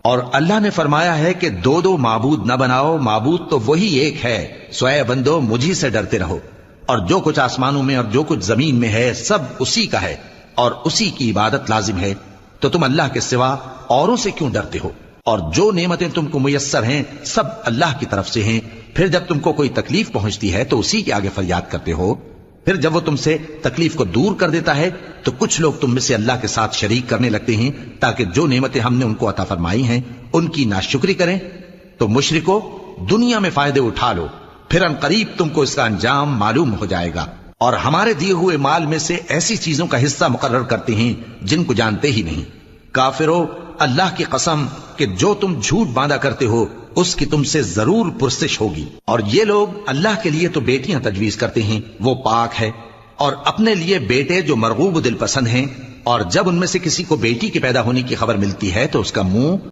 اور اللہ نے فرمایا ہے کہ دو دو معبود نہ بناؤ، معبود تو وہی ایک ہے، سو اے بندو مجھی سے ڈرتے رہو، اور جو کچھ آسمانوں میں اور جو کچھ زمین میں ہے سب اسی کا ہے، اور اسی کی عبادت لازم ہے، تو تم اللہ کے سوا اوروں سے کیوں ڈرتے ہو؟ اور جو نعمتیں تم کو میسر ہیں سب اللہ کی طرف سے ہیں، پھر جب تم کو کوئی تکلیف پہنچتی ہے تو اسی کے آگے فریاد کرتے ہو، پھر جب وہ تم سے تکلیف کو دور کر دیتا ہے تو کچھ لوگ تم میں سے اللہ کے ساتھ شریک کرنے لگتے ہیں تاکہ جو نعمتیں ہم نے ان کو عطا فرمائی ہیں ان کی ناشکری کریں۔ تو مشرکو دنیا میں فائدے اٹھا لو، پھر ان قریب تم کو اس کا انجام معلوم ہو جائے گا، اور ہمارے دیے ہوئے مال میں سے ایسی چیزوں کا حصہ مقرر کرتے ہیں جن کو جانتے ہی نہیں۔ کافرو اللہ کی قسم کہ جو تم جھوٹ باندھا کرتے ہو اس کی تم سے ضرور پرسش ہوگی۔ اور یہ لوگ اللہ کے لیے تو بیٹیاں تجویز کرتے ہیں، وہ پاک ہے، اور اپنے لیے بیٹے جو مرغوب دل پسند ہیں، اور جب ان میں سے کسی کو بیٹی کے پیدا ہونے کی خبر ملتی ہے تو اس کا منہ